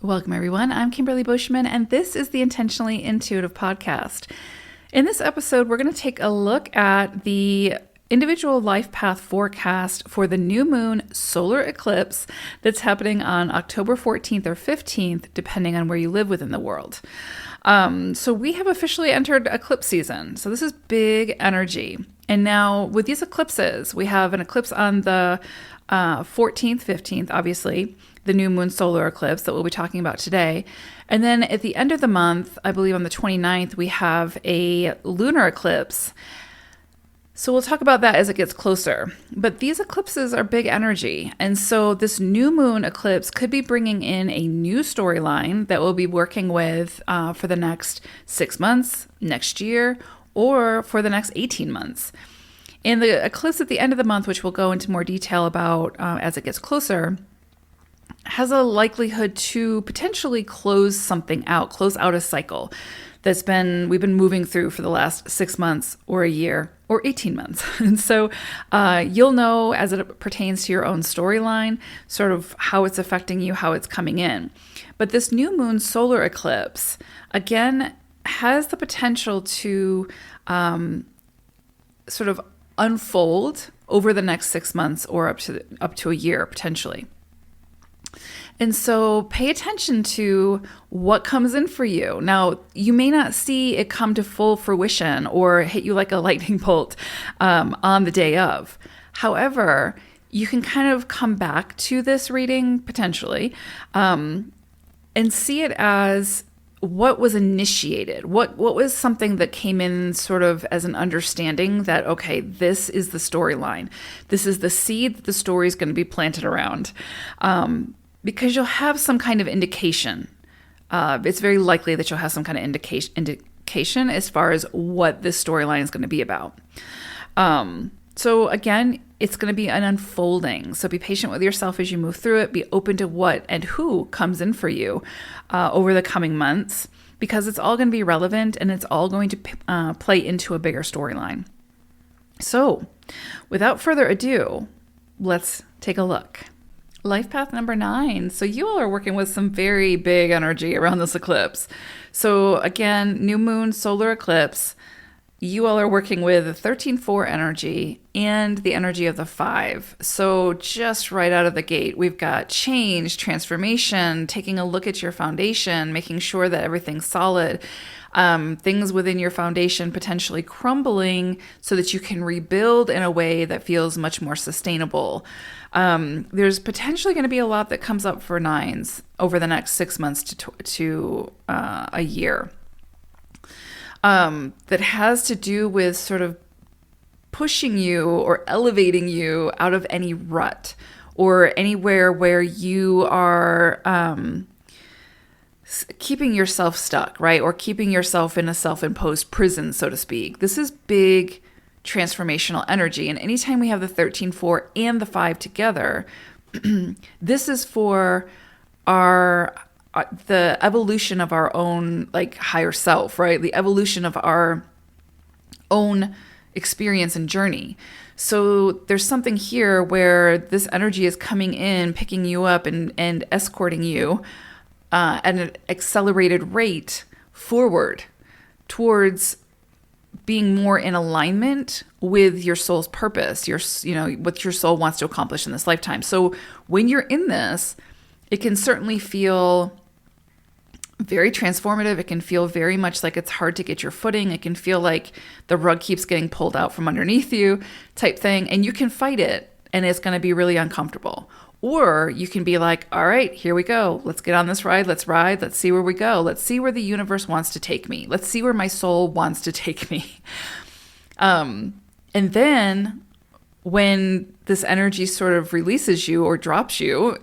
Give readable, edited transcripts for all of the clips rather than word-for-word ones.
Welcome, everyone. I'm Kimberly Bushman, and this is the Intentionally Intuitive podcast. In this episode, we're going to take a look at the individual life path forecast for the new moon solar eclipse that's happening on October 14th or 15th, depending on where you live within the world. So we have officially entered eclipse season. So this is big energy. And now with these eclipses, we have an eclipse on the 14th, 15th, obviously, the new moon solar eclipse that we'll be talking about today. And then at the end of the month, I believe on the 29th, we have a lunar eclipse. So we'll talk about that as it gets closer. But these eclipses are big energy. And so this new moon eclipse could be bringing in a new storyline that we'll be working with for the next 6 months, next year, or for the next 18 months. And the eclipse at the end of the month, which we'll go into more detail about as it gets closer, has a likelihood to potentially close out a cycle we've been moving through for the last 6 months or a year or 18 months. And so you'll know as it pertains to your own storyline, sort of how it's affecting you, how it's coming in. But this new moon solar eclipse, again, has the potential to sort of unfold over the next 6 months or up to a year, potentially. And so pay attention to what comes in for you. Now, you may not see it come to full fruition or hit you like a lightning bolt on the day of. However, you can kind of come back to this reading potentially and see it as what was initiated, what was something that came in sort of as an understanding that, okay, this is the storyline. This is the seed that the story is going to be planted around. Because you'll have some kind of indication. It's very likely that you'll have some kind of indication as far as what this storyline is going to be about. So again, it's going to be an unfolding. So be patient with yourself as you move through it. Be open to what and who comes in for you over the coming months, because it's all going to be relevant and it's all going to play into a bigger storyline. So without further ado, let's take a look. Life path number 9. So you all are working with some very big energy around this eclipse. So again, new moon solar eclipse, you all are working with 13-4 energy and the energy of the 5. So just right out of the gate, we've got change, transformation, taking a look at your foundation, making sure that everything's solid. Things within your foundation potentially crumbling so that you can rebuild in a way that feels much more sustainable. There's potentially going to be a lot that comes up for 9s over the next 6 months to a year that has to do with sort of pushing you or elevating you out of any rut or anywhere where you are keeping yourself stuck, right? Or keeping yourself in a self-imposed prison, so to speak. This is big transformational energy. And anytime we have the 13-4 and the 5 together, this is for the evolution of our own higher self, right? The evolution of our own experience and journey. So there's something here where this energy is coming in, picking you up and escorting you at an accelerated rate forward towards being more in alignment with your soul's purpose, what your soul wants to accomplish in this lifetime. So when you're in this, it can certainly feel very transformative. It can feel very much like it's hard to get your footing. It can feel like the rug keeps getting pulled out from underneath you type thing. And you can fight it and it's going to be really uncomfortable. Or you can be like, all right, here we go. Let's get on this ride. Let's ride. Let's see where we go. Let's see where the universe wants to take me. Let's see where my soul wants to take me. And then when this energy sort of releases you or drops you,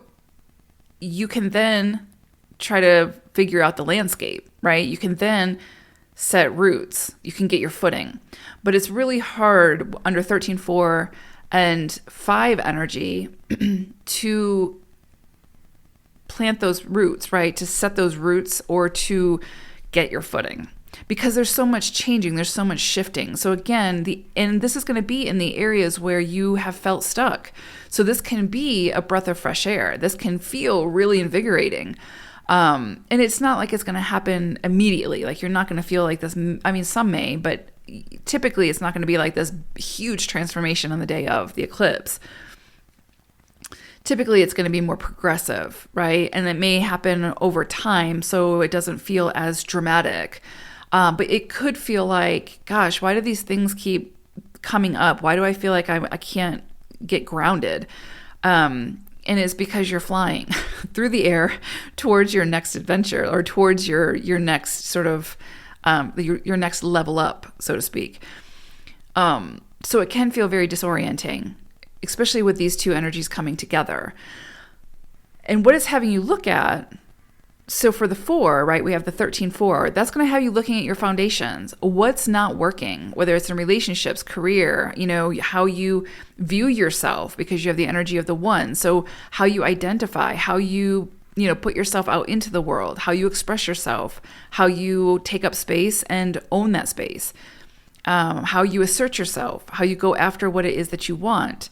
you can then try to figure out the landscape, right? You can then set roots. You can get your footing. But it's really hard under 13-4 and 5 energy to plant those roots, right? To set those roots or to get your footing. Because there's so much changing, there's so much shifting. So again, and this is going to be in the areas where you have felt stuck. So this can be a breath of fresh air. This can feel really invigorating. And it's not like it's going to happen immediately. Like you're not going to feel like this. I mean, some may, but typically it's not going to be like this huge transformation on the day of the eclipse. Typically it's going to be more progressive, right? And it may happen over time, so it doesn't feel as dramatic. But it could feel like, gosh, why do these things keep coming up? Why do I feel like I can't get grounded? And it's because you're flying through the air towards your next adventure, or towards your next sort of your next level up, so to speak. So it can feel very disorienting, especially with these two energies coming together. And what it's having you look at, so for the 4, right, we have the 13-4, that's going to have you looking at your foundations. What's not working, whether it's in relationships, career, how you view yourself, because you have the energy of the 1. So how you identify, how you put yourself out into the world, how you express yourself, how you take up space and own that space, how you assert yourself, how you go after what it is that you want.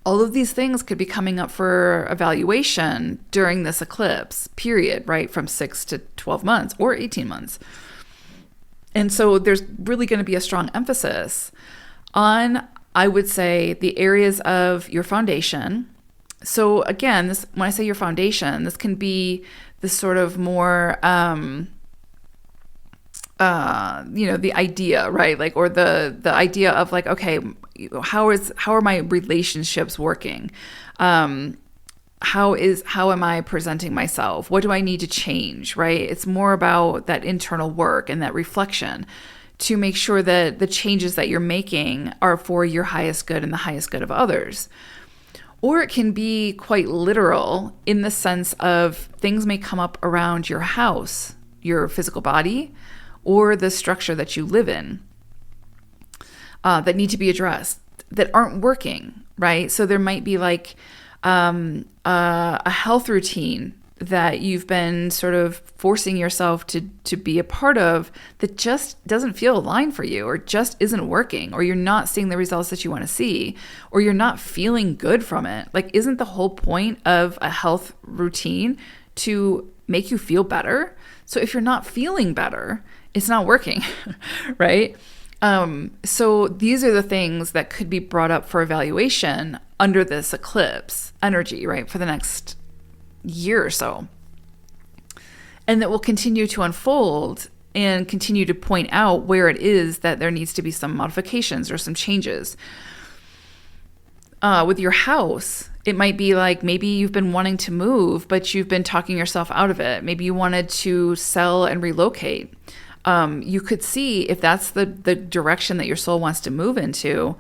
All of these things could be coming up for evaluation during this eclipse period, right? From 6 to 12 months or 18 months. And so there's really going to be a strong emphasis on, I would say, the areas of your foundation. So again, when I say your foundation, this can be this sort of more, the idea, right? Like, or the idea of like, okay, how are my relationships working? How am I presenting myself? What do I need to change, right? It's more about that internal work and that reflection to make sure that the changes that you're making are for your highest good and the highest good of others. Or it can be quite literal in the sense of things may come up around your house, your physical body, or the structure that you live in that need to be addressed, that aren't working, right? So there might be like a health routine that you've been sort of forcing yourself to be a part of that just doesn't feel aligned for you, or just isn't working, or you're not seeing the results that you want to see, or you're not feeling good from it. Like, isn't the whole point of a health routine to make you feel better? So if you're not feeling better, it's not working, right? So these are the things that could be brought up for evaluation under this eclipse energy, right, for the next year or so. And that will continue to unfold and continue to point out where it is that there needs to be some modifications or some changes. With your house, it might be like maybe you've been wanting to move, but you've been talking yourself out of it. Maybe you wanted to sell and relocate. You could see if that's the direction that your soul wants to move into,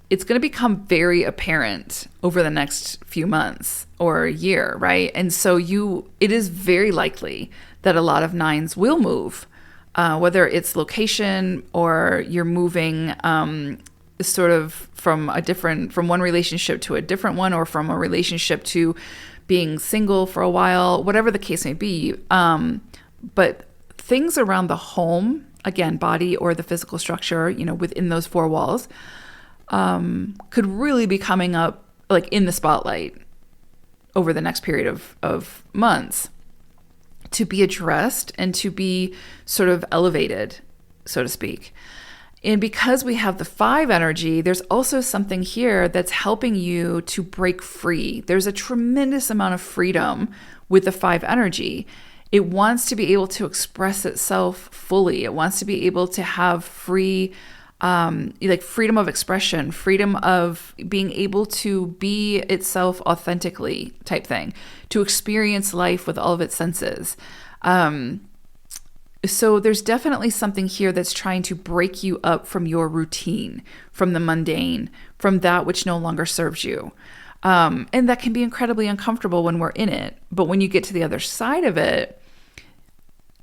it's going to become very apparent over the next few months or a year, right? And so it is very likely that a lot of 9s will move, whether it's location or you're moving sort of from one relationship to a different one, or from a relationship to being single for a while, whatever the case may be. But things around the home, again, body or the physical structure, within those 4 walls, could really be coming up like in the spotlight over the next period of months, to be addressed and to be sort of elevated, so to speak. And because we have the 5 energy, there's also something here that's helping you to break free. There's a tremendous amount of freedom with the 5 energy. It wants to be able to express itself fully. It wants to be able to have free, freedom of expression, freedom of being able to be itself authentically type thing, to experience life with all of its senses. So there's definitely something here that's trying to break you up from your routine, from the mundane, from that which no longer serves you. And that can be incredibly uncomfortable when we're in it. But when you get to the other side of it,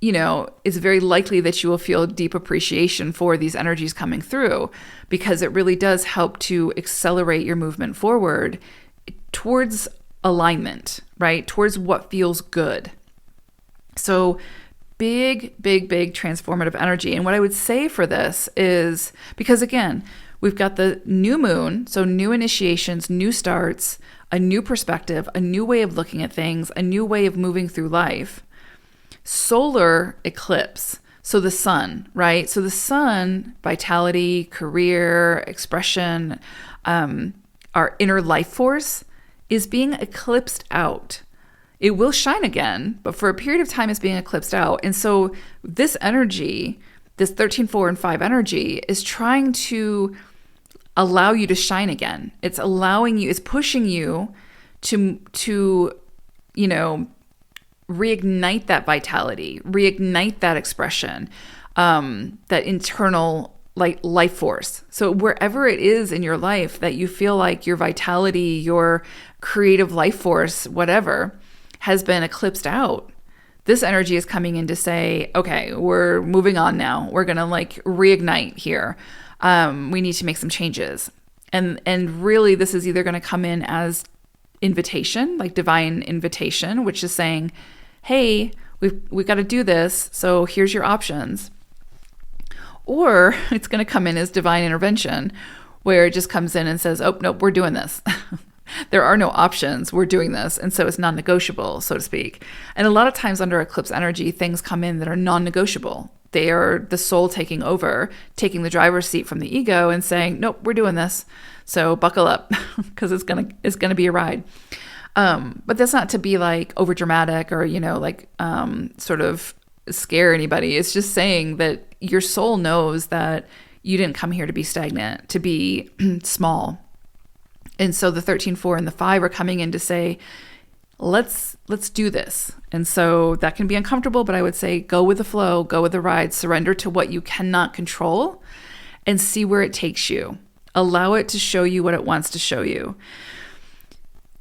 it's very likely that you will feel deep appreciation for these energies coming through, because it really does help to accelerate your movement forward towards alignment, right? Towards what feels good. So big, big, big transformative energy. And what I would say for this is, because again, we've got the new moon, so new initiations, new starts, a new perspective, a new way of looking at things, a new way of moving through life. Solar eclipse. So the sun, right? So the sun, vitality, career, expression, our inner life force is being eclipsed out. It will shine again, but for a period of time it's being eclipsed out. And so this energy, this 13, 4, and 5 energy is trying to allow you to shine again. It's allowing you, it's pushing you to reignite that vitality, reignite that expression, that internal life force. So wherever it is in your life that you feel like your vitality, your creative life force, whatever, has been eclipsed out, this energy is coming in to say, okay, we're moving on now. We're going to reignite here. We need to make some changes. And really this is either going to come in as invitation, like divine invitation, which is saying, hey, we've got to do this. So here's your options. Or it's going to come in as divine intervention, where it just comes in and says, oh, nope, we're doing this. There are no options. We're doing this. And so it's non-negotiable, so to speak. And a lot of times under eclipse energy, things come in that are non-negotiable. They are the soul taking over, taking the driver's seat from the ego and saying, nope, we're doing this. So buckle up because it's gonna be a ride. But that's not to be over dramatic or, sort of scare anybody. It's just saying that your soul knows that you didn't come here to be stagnant, to be small. And so the 13, 4, and the 5 are coming in to say, let's do this. And so that can be uncomfortable, but I would say go with the flow, go with the ride, surrender to what you cannot control and see where it takes you. Allow it to show you what it wants to show you.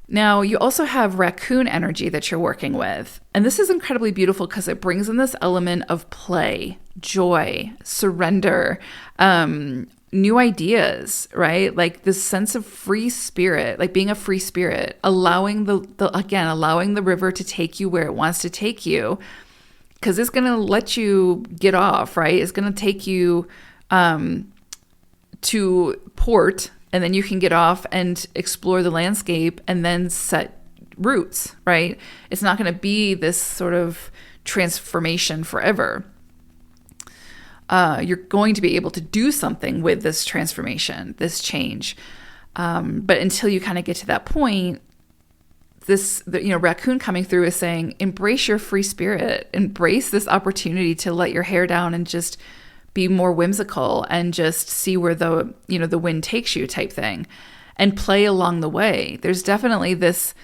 Now, you also have raccoon energy that you're working with. And this is incredibly beautiful because it brings in this element of play, joy, surrender, new ideas, right? Like this sense of free spirit, like being a free spirit, allowing allowing the river to take you where it wants to take you, because it's going to let you get off, right? It's going to take you to port, and then you can get off and explore the landscape and then set roots, right? It's not going to be this sort of transformation forever. You're going to be able to do something with this transformation, this change. But until you kind of get to that point, raccoon coming through is saying, embrace your free spirit, embrace this opportunity to let your hair down and just be more whimsical and just see where the wind takes you type thing, and play along the way. There's definitely this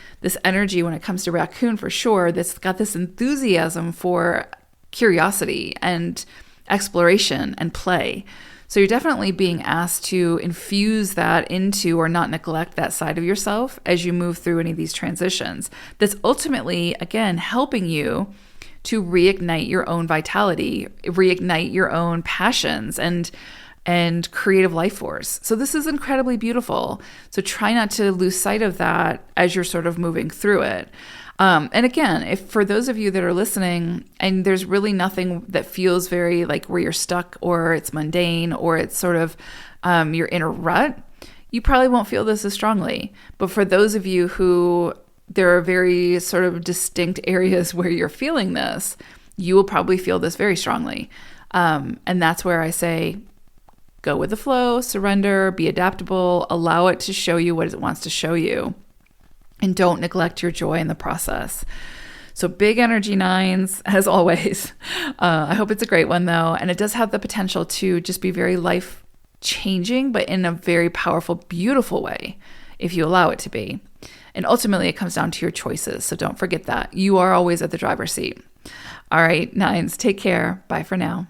energy when it comes to raccoon for sure that's got this enthusiasm for curiosity and exploration and play. So you're definitely being asked to infuse that into, or not neglect that side of yourself as you move through any of these transitions. That's ultimately, again, helping you to reignite your own vitality, reignite your own passions and creative life force. So this is incredibly beautiful. So try not to lose sight of that as you're sort of moving through it. And again, if for those of you that are listening and there's really nothing that feels very like where you're stuck or it's mundane or it's sort of you're in a rut, you probably won't feel this as strongly. But for those of you who there are very sort of distinct areas where you're feeling this, you will probably feel this very strongly. And that's where I say, go with the flow, surrender, be adaptable, allow it to show you what it wants to show you. And don't neglect your joy in the process. So big energy 9s, as always. I hope it's a great one, though. And it does have the potential to just be very life-changing, but in a very powerful, beautiful way, if you allow it to be. And ultimately, it comes down to your choices. So don't forget that. You are always at the driver's seat. All right, 9s, take care. Bye for now.